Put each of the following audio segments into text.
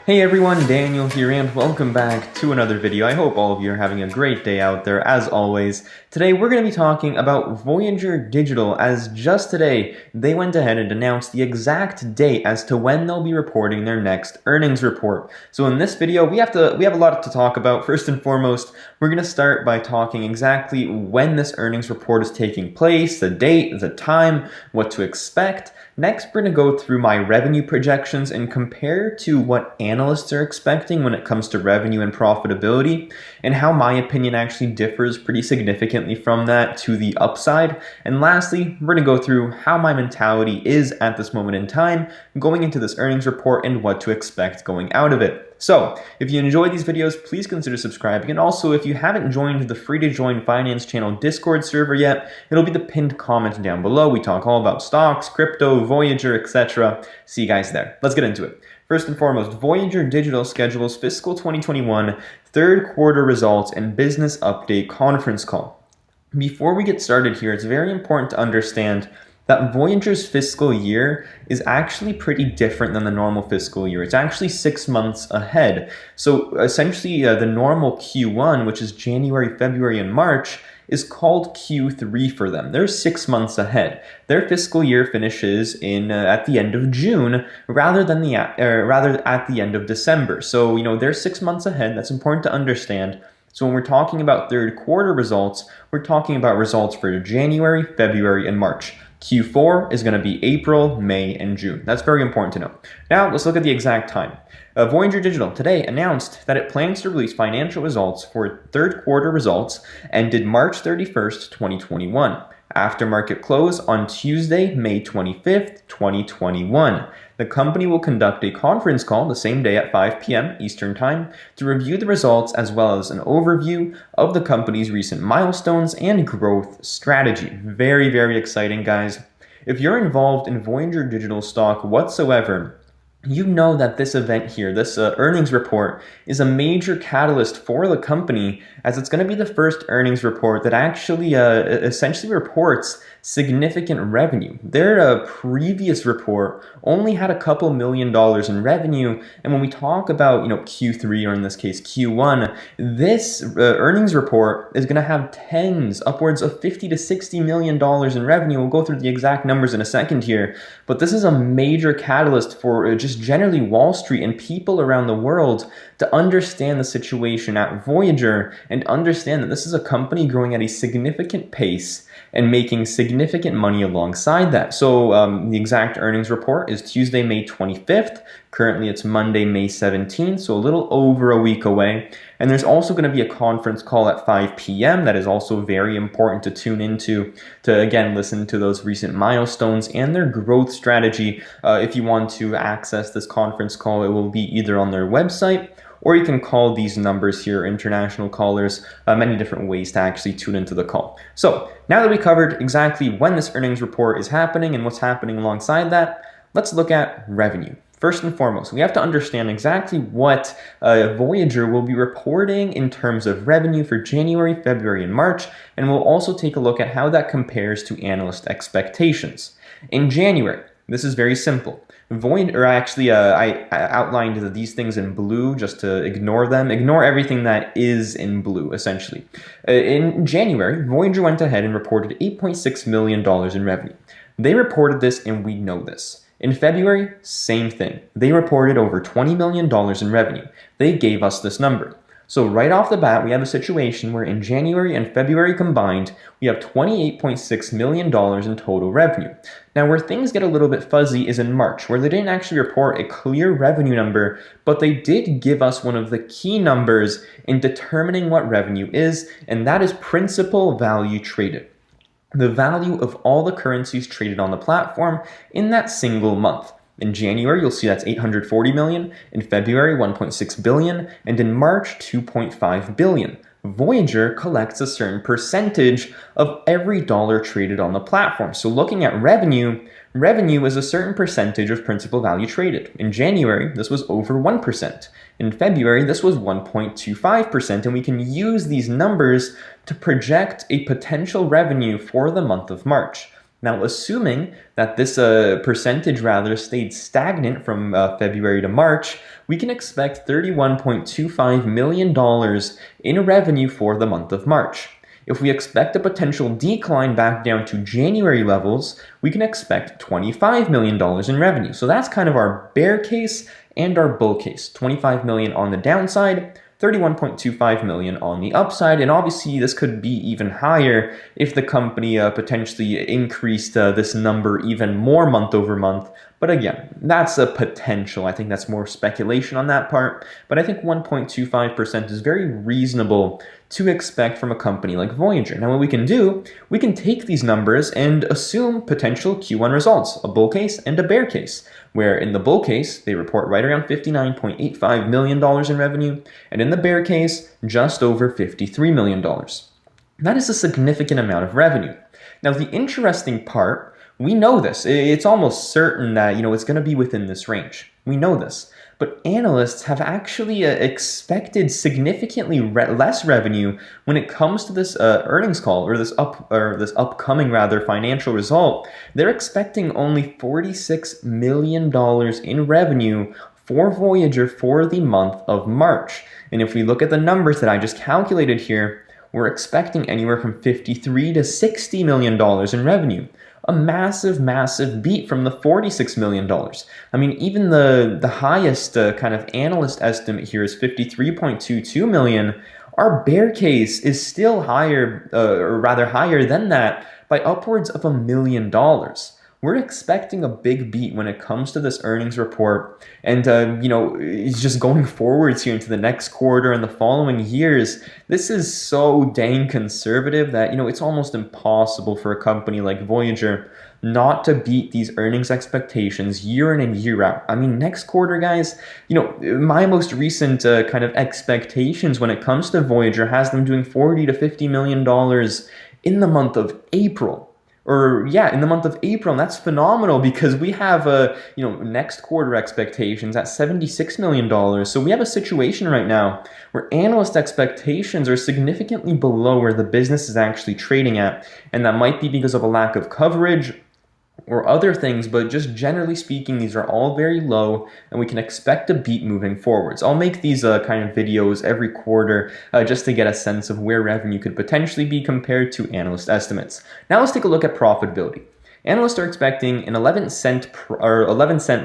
Hey everyone, Daniel here and welcome back to another video. I hope all of you are having a great day out there as always. Today we're going to be talking about Voyager Digital, as just today they went ahead and announced the exact date as to when they'll be reporting their next earnings report. So in this video we have a lot to talk about. First and foremost, we're going to start by talking exactly when this earnings report is taking place, the date, the time, what to expect. Next, we're going to go through my revenue projections and compare to what analysts are expecting when it comes to revenue and profitability, and how my opinion actually differs pretty significantly from that to the upside. And lastly, we're going to go through how my mentality is at this moment in time, going into this earnings report and what to expect going out of it. So, if you enjoy these videos, please consider subscribing, and also if you haven't joined the free to join finance channel Discord server yet, it'll be the pinned comment down below. We talk all about stocks, crypto, Voyager, etc. See you guys there. Let's get into it. First and foremost, Voyager Digital schedules fiscal 2021 third quarter results and business update conference call. Before we get started here, it's very important to understand that Voyager's fiscal year is actually pretty different than the normal fiscal year. It's actually 6 months ahead. So essentially the normal Q1, which is January, February, and March, is called Q3 for them. They're 6 months ahead. Their fiscal year finishes at the end of June rather at the end of December. So they're 6 months ahead. That's important to understand. So when we're talking about third quarter results, we're talking about results for January, February, and March. Q4 is going to be April, May, and June. That's very important to know. Now, let's look at the exact time. Voyager Digital today announced that it plans to release financial results for third quarter results ended March 31st, 2021, after market close on Tuesday, May 25th, 2021. The company will conduct a conference call the same day at 5 p.m. Eastern Time to review the results as well as an overview of the company's recent milestones and growth strategy. Very, very exciting, guys. If you're involved in Voyager Digital stock whatsoever, you know that this event here, this earnings report, is a major catalyst for the company, as it's going to be the first earnings report that actually essentially reports significant revenue. Their previous report only had a couple $1 million in revenue, and when we talk about Q3, or in this case Q1, this earnings report is going to have upwards of $50 to $60 million in revenue. We'll go through the exact numbers in a second here, but this is a major catalyst for just generally Wall Street and people around the world to understand the situation at Voyager and understand that this is a company growing at a significant pace and making significant money alongside that. So the exact earnings report is Tuesday, May 25th. Currently it's Monday, May 17th, so a little over a week away. And there's also going to be a conference call at 5 p.m. that is also very important to tune into to, again, listen to those recent milestones and their growth strategy. If you want to access this conference call, it will be either on their website, or you can call these numbers here, international callers, many different ways to actually tune into the call. So now that we covered exactly when this earnings report is happening and what's happening alongside that, let's look at revenue. First and foremost, we have to understand exactly what Voyager will be reporting in terms of revenue for January, February, and March, and we'll also take a look at how that compares to analyst expectations. In January, this is very simple. I outlined these things in blue just to ignore them. Ignore everything that is in blue, essentially. In January, Voyager went ahead and reported $8.6 million in revenue. They reported this, and we know this. In February, same thing. They reported over $20 million in revenue. They gave us this number. So right off the bat, we have a situation where in January and February combined, we have $28.6 million in total revenue. Now, where things get a little bit fuzzy is in March, where they didn't actually report a clear revenue number, but they did give us one of the key numbers in determining what revenue is, and that is principal value traded. The value of all the currencies traded on the platform in that single month. In January, you'll see that's $840 million, in February, $1.6 billion, and in March, $2.5 billion. Voyager collects a certain percentage of every dollar traded on the platform. So looking at revenue is a certain percentage of principal value traded. In January, this was over 1%. In February, this was 1.25%, and we can use these numbers to project a potential revenue for the month of March. Now, assuming that this percentage rather stayed stagnant from February to March, we can expect $31.25 million in revenue for the month of March. If we expect a potential decline back down to January levels, we can expect $25 million in revenue. So that's kind of our bear case and our bull case. $25 million on the downside, $31.25 million on the upside, and obviously this could be even higher if the company potentially increased this number even more month over month. But again, that's a potential. I think that's more speculation on that part, but I think 1.25% is very reasonable to expect from a company like Voyager. Now what we can do, we can take these numbers and assume potential Q1 results, a bull case and a bear case, where in the bull case, they report right around $59.85 million in revenue, and in the bear case, just over $53 million. That is a significant amount of revenue. Now, the interesting part, we know this. It's almost certain that, it's going to be within this range. We know this. But analysts have actually expected significantly less revenue when it comes to this earnings call, or this upcoming financial result. They're expecting only $46 million in revenue for Voyager for the month of March. And if we look at the numbers that I just calculated here, we're expecting anywhere from $53 to $60 million in revenue. A massive, massive beat from the $46 million. I mean, even the highest kind of analyst estimate here is $53.22 million. Our bear case is still higher, or rather higher than that, by upwards of $1 million. We're expecting a big beat when it comes to this earnings report, and it's just going forwards here into the next quarter and the following years. This is so dang conservative that it's almost impossible for a company like Voyager not to beat these earnings expectations year in and year out. I mean, next quarter, guys, my most recent kind of expectations when it comes to Voyager has them doing $40 to $50 million in the month of April. In the month of April, and that's phenomenal because we have next quarter expectations at $76 million. So we have a situation right now where analyst expectations are significantly below where the business is actually trading at, and that might be because of a lack of coverage or other things, but just generally speaking, these are all very low, and we can expect a beat moving forwards. I'll make these kind of videos every quarter just to get a sense of where revenue could potentially be compared to analyst estimates. Now let's take a look at profitability. Analysts are expecting an 11-cent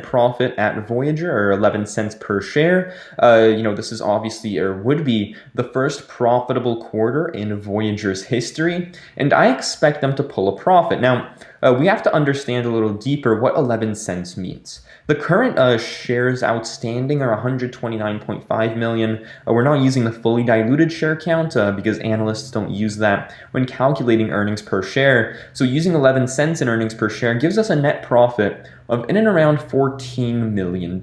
profit at Voyager, or 11 cents per share. This is obviously, or would be, the first profitable quarter in Voyager's history, and I expect them to pull a profit. Now, we have to understand a little deeper what 11 cents means. The current shares outstanding are 129.5 million. We're not using the fully diluted share count because analysts don't use that when calculating earnings per share. So using 11 cents in earnings per share gives us a net profit of in and around $14 million.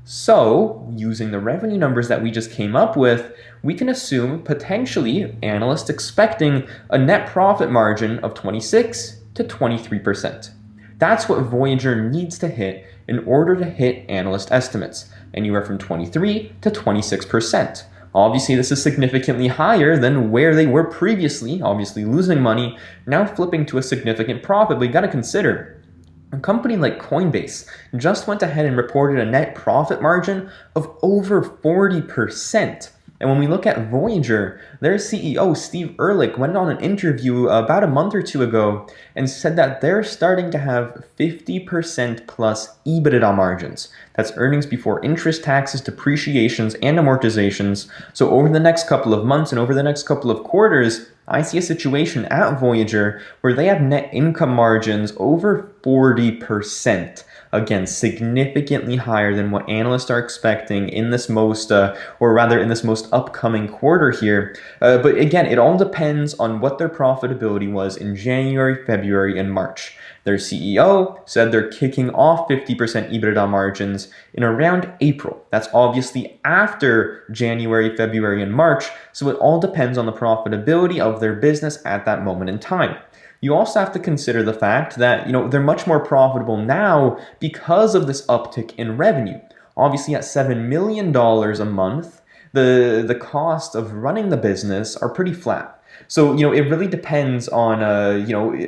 So, using the revenue numbers that we just came up with, we can assume potentially analysts expecting a net profit margin of 26 to 23%. That's what Voyager needs to hit in order to hit analyst estimates, anywhere from 23 to 26%. Obviously, this is significantly higher than where they were previously, obviously losing money, now flipping to a significant profit. But you got to consider, a company like Coinbase just went ahead and reported a net profit margin of over 40%. And when we look at Voyager, their CEO, Steve Ehrlich, went on an interview about a month or two ago and said that they're starting to have 50% plus EBITDA margins. That's earnings before interest, taxes, depreciations, and amortizations. So over the next couple of months and over the next couple of quarters, I see a situation at Voyager where they have net income margins over 40%. Again, significantly higher than what analysts are expecting in this most upcoming quarter here. But again, it all depends on what their profitability was in January, February, and March. Their CEO said they're kicking off 50% EBITDA margins in around April. That's obviously after January, February, and March, so it all depends on the profitability of their business at that moment in time. You also have to consider the fact that they're much more profitable now because of this uptick in revenue. Obviously, at $7 million a month, the cost of running the business are pretty flat. So, it really depends on,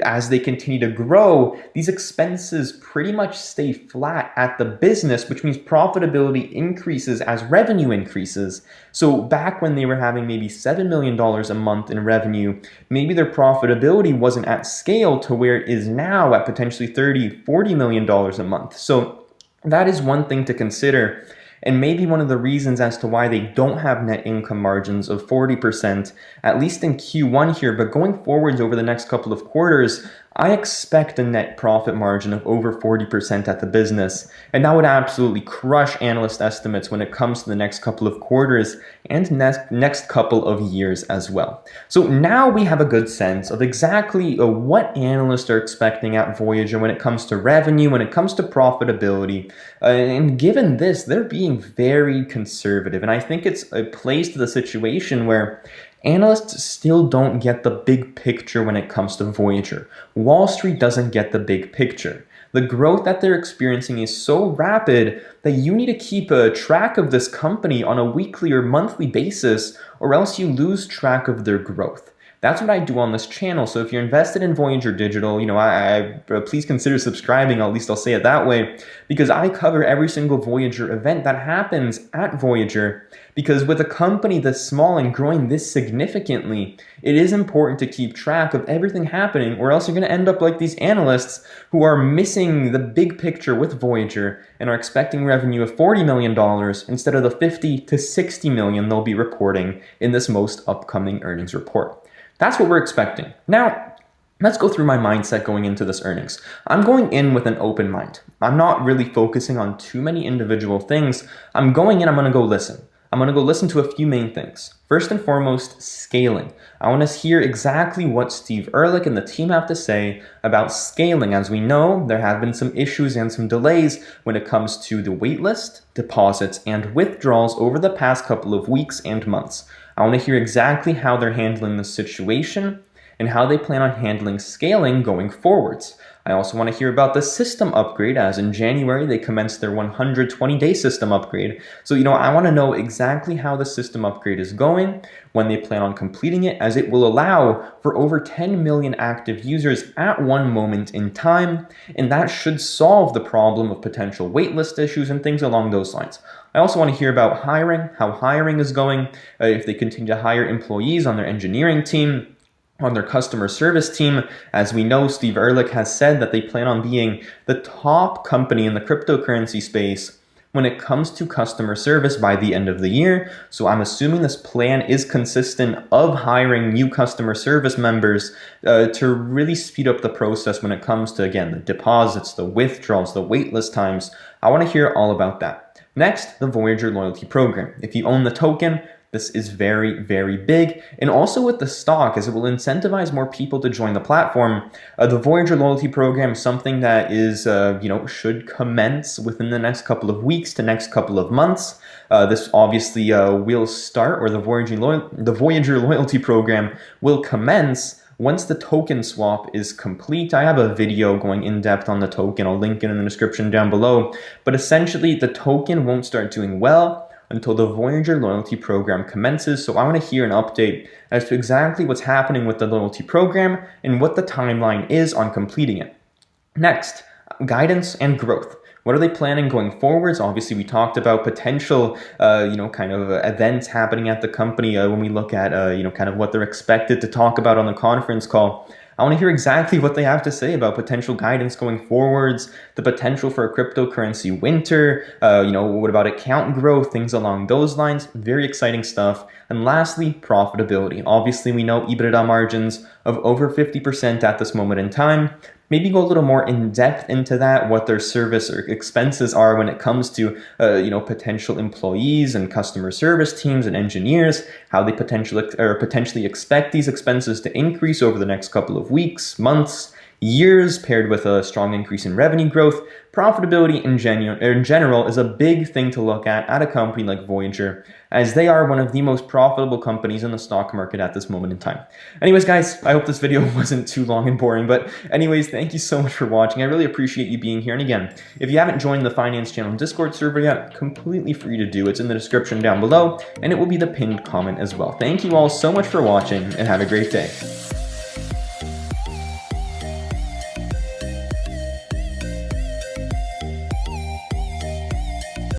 as they continue to grow, these expenses pretty much stay flat at the business, which means profitability increases as revenue increases. So back when they were having maybe $7 million a month in revenue, maybe their profitability wasn't at scale to where it is now at potentially $30, $40 million a month. So that is one thing to consider, and maybe one of the reasons as to why they don't have net income margins of 40%, at least in Q1 here, but going forwards over the next couple of quarters, I expect a net profit margin of over 40% at the business, and that would absolutely crush analyst estimates when it comes to the next couple of quarters and next couple of years as well. So now we have a good sense of exactly what analysts are expecting at Voyager when it comes to revenue, when it comes to profitability, and given this, they're being very conservative, and I think it's a place to the situation where analysts still don't get the big picture when it comes to Voyager. Wall Street doesn't get the big picture. The growth that they're experiencing is so rapid that you need to keep a track of this company on a weekly or monthly basis, or else you lose track of their growth. That's what I do on this channel. So if you're invested in Voyager Digital, please consider subscribing. At least I'll say it that way, because I cover every single Voyager event that happens at Voyager. Because with a company this small and growing this significantly, it is important to keep track of everything happening, or else you're going to end up like these analysts who are missing the big picture with Voyager and are expecting revenue of $40 million instead of the $50 to $60 million they'll be reporting in this most upcoming earnings report. That's what we're expecting. Now, let's go through my mindset going into this earnings. I'm going in with an open mind. I'm not really focusing on too many individual things. I'm going in, I'm going to go listen. I'm going to go listen to a few main things. First and foremost, scaling. I want to hear exactly what Steve Ehrlich and the team have to say about scaling. As we know, there have been some issues and some delays when it comes to the waitlist, deposits, and withdrawals over the past couple of weeks and months. I want to hear exactly how they're handling the situation and how they plan on handling scaling going forwards. I also want to hear about the system upgrade, as in January they commenced their 120-day system upgrade. So, I want to know exactly how the system upgrade is going, when they plan on completing it, as it will allow for over 10 million active users at one moment in time, and that should solve the problem of potential waitlist issues and things along those lines. I also want to hear about hiring, how hiring is going, if they continue to hire employees on their engineering team, on their customer service team. As we know, Steve Ehrlich has said that they plan on being the top company in the cryptocurrency space when it comes to customer service by the end of the year. So I'm assuming this plan is consistent of hiring new customer service members to really speed up the process when it comes to, again, the deposits, the withdrawals, the waitlist times. I want to hear all about that. Next, the Voyager loyalty program. If you own the token, this is very, very big. And also with the stock, as it will incentivize more people to join the platform. The Voyager loyalty program is something that is, should commence within the next couple of weeks to next couple of months. This obviously will start, or the Voyager loyalty program will commence once the token swap is complete. I have a video going in depth on the token. I'll link it in the description down below. But essentially, the token won't start doing well until the Voyager loyalty program commences. So I want to hear an update as to exactly what's happening with the loyalty program and what the timeline is on completing it. Next, guidance and growth. What are they planning going forwards? Obviously, we talked about potential, events happening at the company when we look at, what they're expected to talk about on the conference call. I want to hear exactly what they have to say about potential guidance going forwards, the potential for a cryptocurrency winter, what about account growth, things along those lines. Very exciting stuff. And lastly, profitability. Obviously, we know EBITDA margins of over 50% at this moment in time. Maybe go a little more in depth into that, what their service or expenses are when it comes to, potential employees and customer service teams and engineers, how they potentially expect these expenses to increase over the next couple of weeks, months, years, paired with a strong increase in revenue growth, profitability in general is a big thing to look at a company like Voyager, as they are one of the most profitable companies in the stock market at this moment in time. Anyways, guys, I hope this video wasn't too long and boring, but anyways, thank you so much for watching. I really appreciate you being here. And again, if you haven't joined the Finance Channel Discord server yet, completely free to do. It's in the description down below, and it will be the pinned comment as well. Thank you all so much for watching, and have a great day.